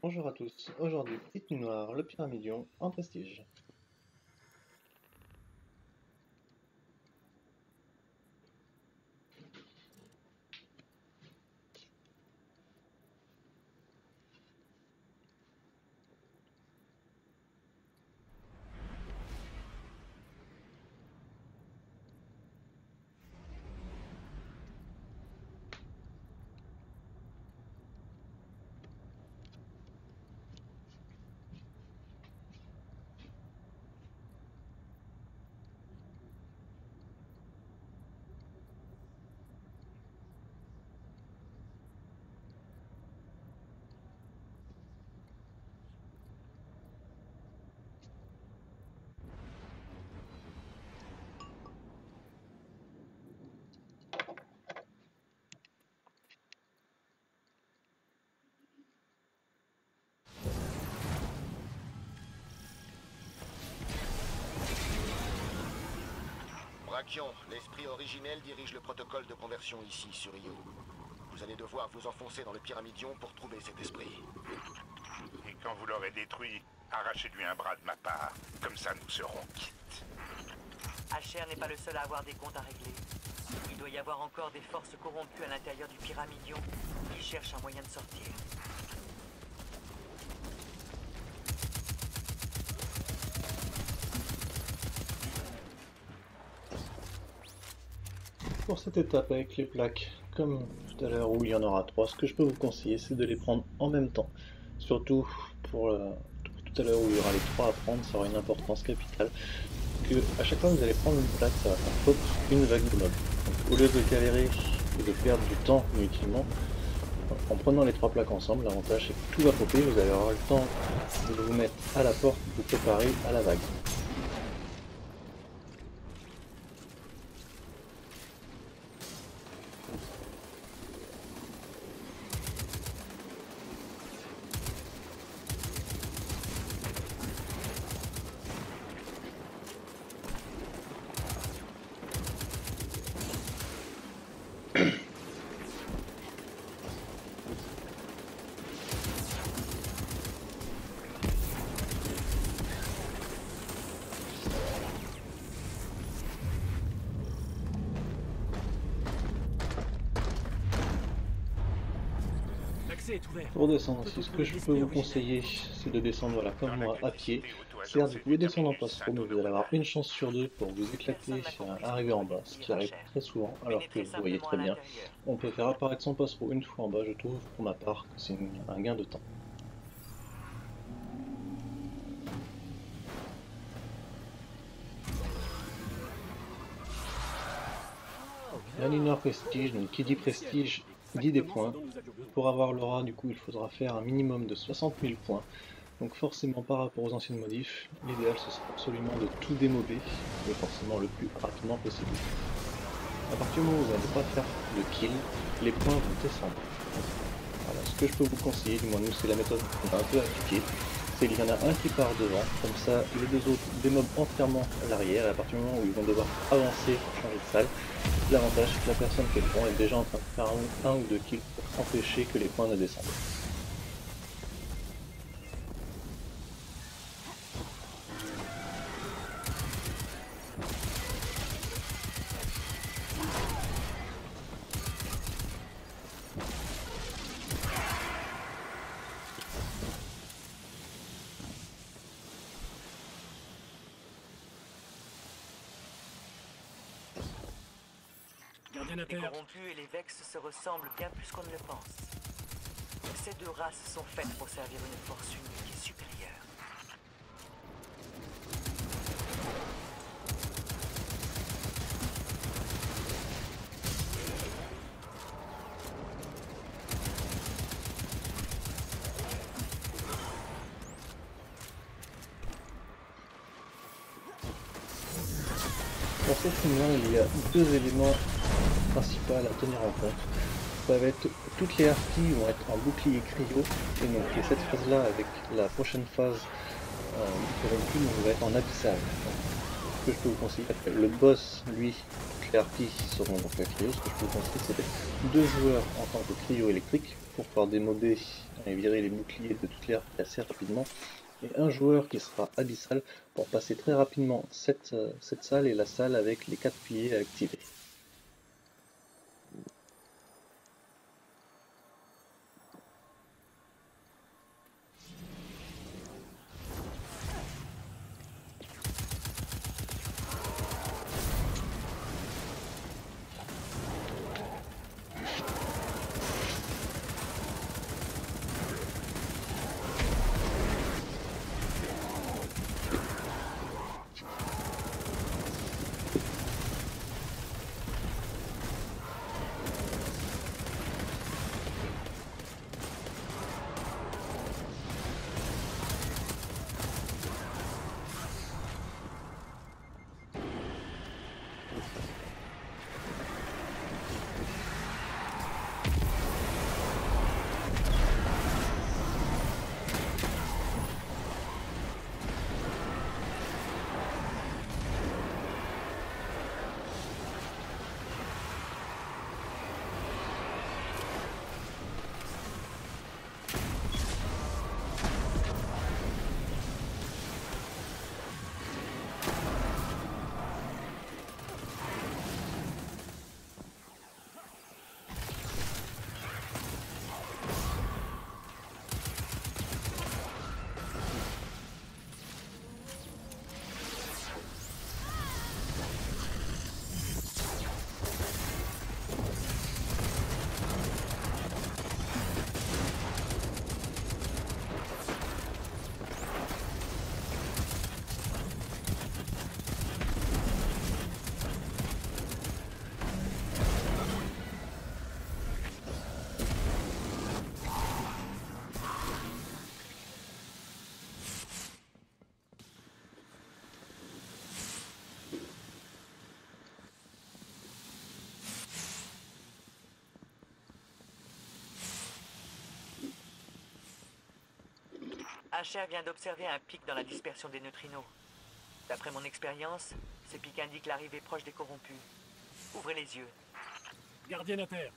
Bonjour à tous, aujourd'hui Petite Nuit Noire, le Pyramidion en prestige. Brachion, l'esprit originel dirige le protocole de conversion ici, sur Io. Vous allez devoir vous enfoncer dans le Pyramidion pour trouver cet esprit. Et quand vous l'aurez détruit, arrachez-lui un bras de ma part. Comme ça, nous serons quittes. HR n'est pas le seul à avoir des comptes à régler. Il doit y avoir encore des forces corrompues à l'intérieur du Pyramidion qui cherchent un moyen de sortir. Pour cette étape avec les plaques, comme tout à l'heure où il y en aura 3, ce que je peux vous conseiller c'est de les prendre en même temps. Surtout pour tout à l'heure où il y aura les 3 à prendre, ça aura une importance capitale. Que à chaque fois que vous allez prendre une plaque, ça va faire pop une vague de mobs. Donc, au lieu de galérer et de perdre du temps inutilement, en prenant les 3 plaques ensemble, l'avantage c'est que tout va popper, vous allez avoir le temps de vous mettre à la porte, de vous préparer à la vague. Pour descendre aussi, ce que je peux vous conseiller, c'est de descendre voilà, comme moi, à pied. Certes, vous pouvez descendre en passe-trou, mais vous allez avoir une chance sur 2 pour vous éclater à arriver en bas, ce qui arrive très souvent, alors que vous voyez très bien. On peut faire apparaître son passe-trou une fois en bas, je trouve, pour ma part, que c'est un gain de temps. La ligne noire prestige, donc qui dit prestige, dit des points. Pour avoir l'aura, du coup, il faudra faire un minimum de 60 000 points. Donc forcément, par rapport aux anciennes modifs, l'idéal ce serait absolument de tout démober, mais forcément le plus rapidement possible. À partir du moment où vous n'allez pas faire le kill, les points vont descendre. Voilà, ce que je peux vous conseiller, du moins nous c'est la méthode qu'on a un peu appliquée, c'est qu'il y en a un qui part devant, comme ça les deux autres démobent entièrement à l'arrière, et à partir du moment où ils vont devoir avancer pour changer de salle, l'avantage c'est que la personne qui est devant est déjà en train de faire un ou deux kills pour empêcher que les points ne descendent. Les corrompus et les Vex se ressemblent bien plus qu'on ne le pense. Ces deux races sont faites pour servir une force unique et supérieure. Pour cette ligne, il y a deux éléments principaux à tenir en compte. Ça va être toutes les harpies vont être en bouclier cryo, et donc cette phase là avec la prochaine phase corrompue va être en abyssal. Donc, ce que je peux vous conseiller, après le boss, lui, toutes les harpies seront donc à cryo, ce que je peux vous conseiller c'est deux joueurs en tant que cryo électrique pour pouvoir démober et virer les boucliers de toute l'air assez rapidement, et un joueur qui sera abyssal pour passer très rapidement cette salle et la salle avec les 4 piliers à activer. Asher vient d'observer un pic dans la dispersion des neutrinos. D'après mon expérience, ces pics indiquent l'arrivée proche des corrompus. Ouvrez les yeux. Gardien à terre.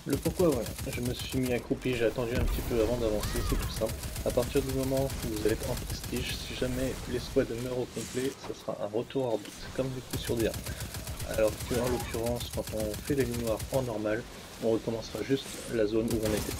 Le pourquoi, voilà. Je me suis mis accroupi, j'ai attendu un petit peu avant d'avancer, c'est tout simple. À partir du moment où vous allez être en prestige, si jamais les squads meurent au complet, ça sera un retour orbite, comme du coup sur D1. Alors que en l'occurrence, quand on fait les lignes noires en normal, on recommencera juste la zone où on était.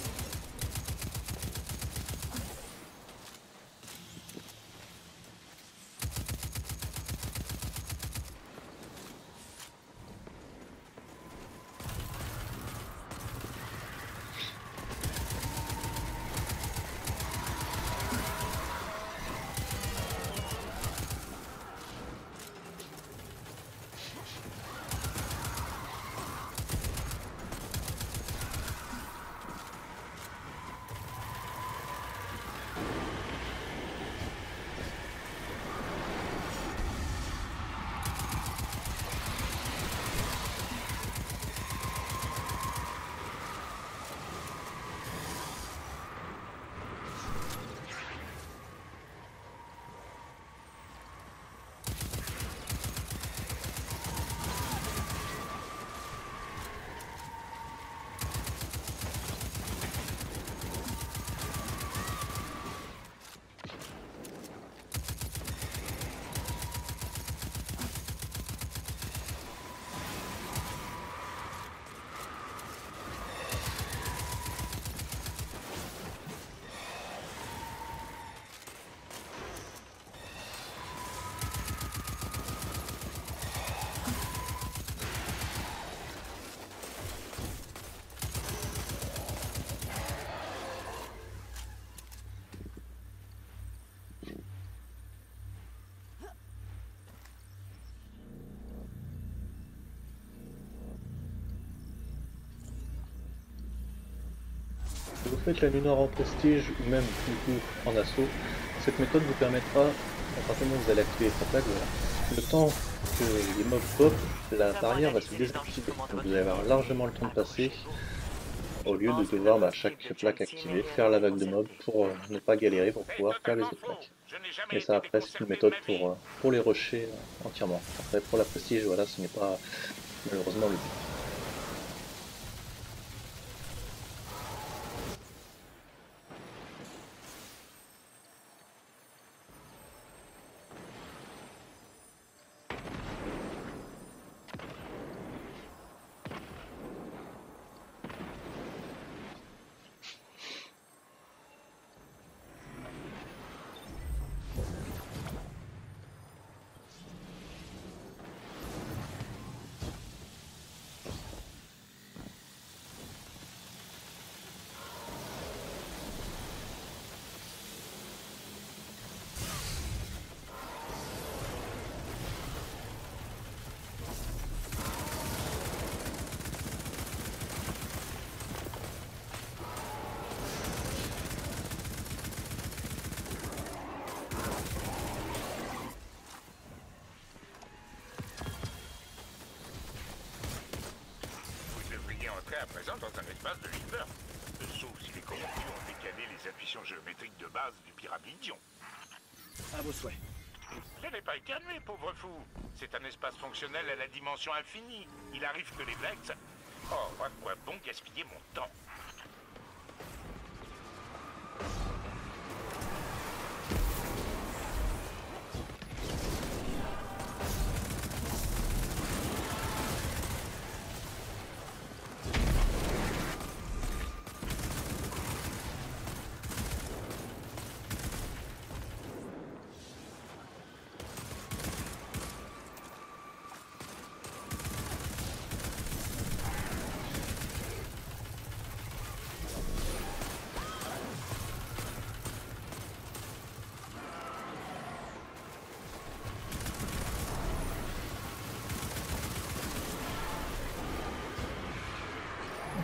Si vous faites la nuit noire en prestige ou même du coup en assaut, cette méthode vous permettra, à partir du moment où vous allez activer cette attaque, voilà, le temps que les mobs pop, la barrière va se désactiver. Donc vous allez avoir largement le temps de passer au lieu de devoir à chaque plaque activée faire la vague de mobs pour ne pas galérer pour pouvoir faire les autres plaques. Et ça après c'est une méthode pour les rusher entièrement. Après pour la prestige voilà ce n'est pas malheureusement le but. entrer à présent dans un espace de leader. Sauf si les corrompus ont décalé les intuitions géométriques de base du pyramidion. À vos souhaits. Je n'ai pas éternué, pauvre fou. C'est un espace fonctionnel à la dimension infinie. Il arrive que les Vex... Oh, à quoi bon gaspiller mon temps?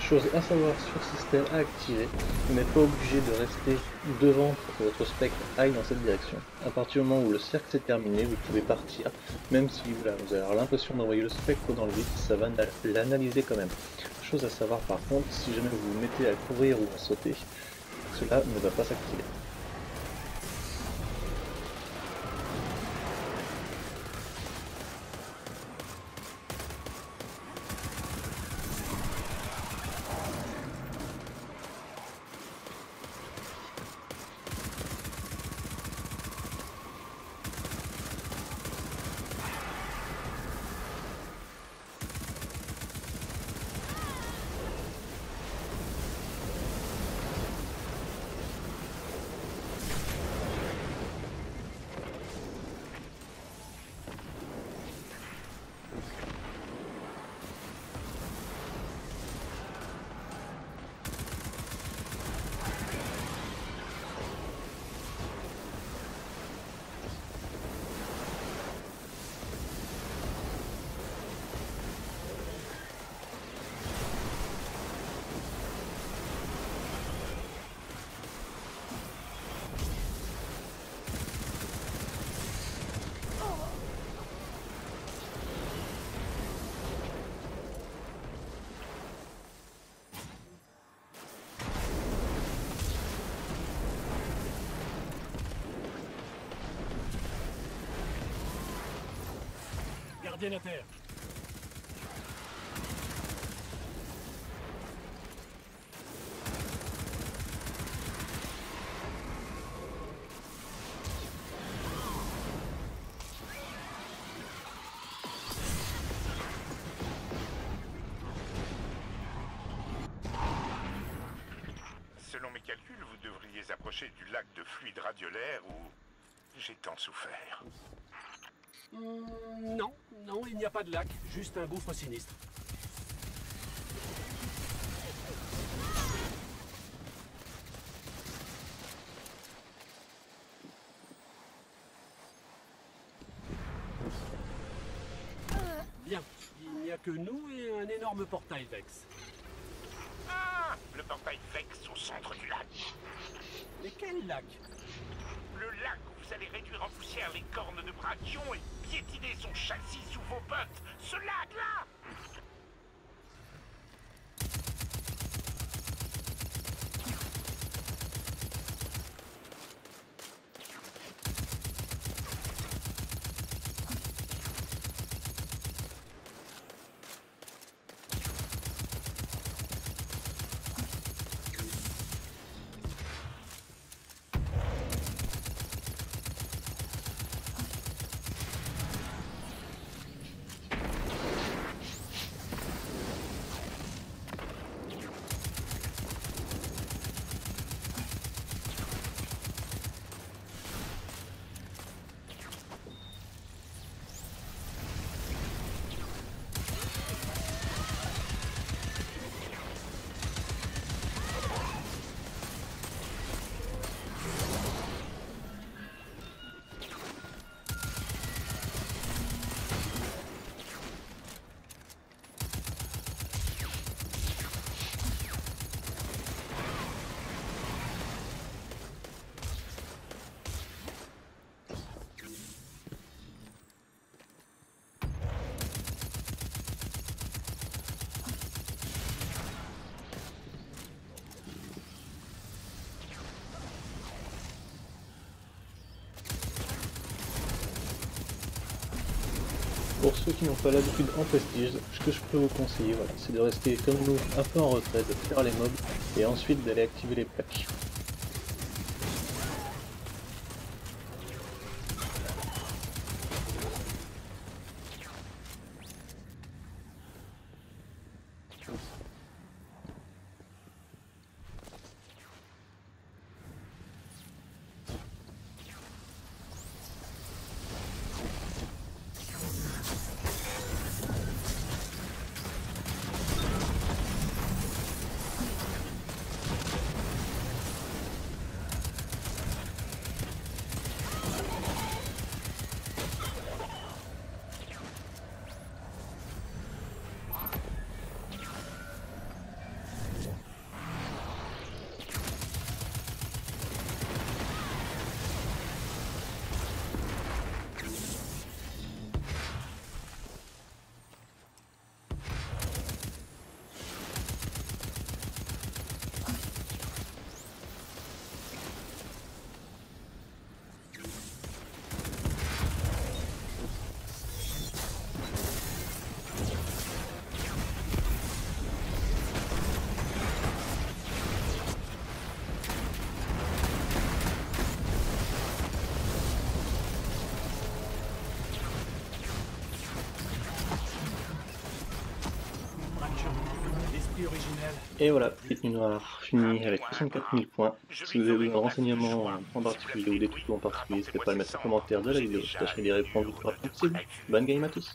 Chose à savoir sur système à activer, vous n'êtes pas obligé de rester devant pour que votre spectre aille dans cette direction. À partir du moment où le cercle s'est terminé, vous pouvez partir, même si voilà, vous avez l'impression d'envoyer le spectre dans le vide, ça va l'analyser quand même. Chose à savoir par contre, si jamais vous vous mettez à courir ou à sauter, cela ne va pas s'activer. Gardienne à terre. Selon mes calculs, vous devriez approcher du lac de fluide radiolaire où j'ai tant souffert. Non, non, il n'y a pas de lac, juste un gouffre sinistre. Bien, il n'y a que nous et un énorme portail Vex. Ah, le portail Vex au centre du lac. Mais quel lac? Le lac où vous allez réduire en poussière les cornes de Brachion et piétiner son châssis sous vos bottes. Ce lac-là! pour ceux qui n'ont pas l'habitude en prestige, ce que je peux vous conseiller, voilà, c'est de rester comme nous un peu en retrait, de faire les mobs et ensuite d'aller activer les plaques. Et voilà, cette nuit noire finie avec 64 000 points. Si vous avez besoin de renseignements en particulier ou des tutos en particulier, n'hésitez pas à le mettre en commentaire de la vidéo, je tâcherai d'y répondre le plus rapidement possible. Bonne game à tous!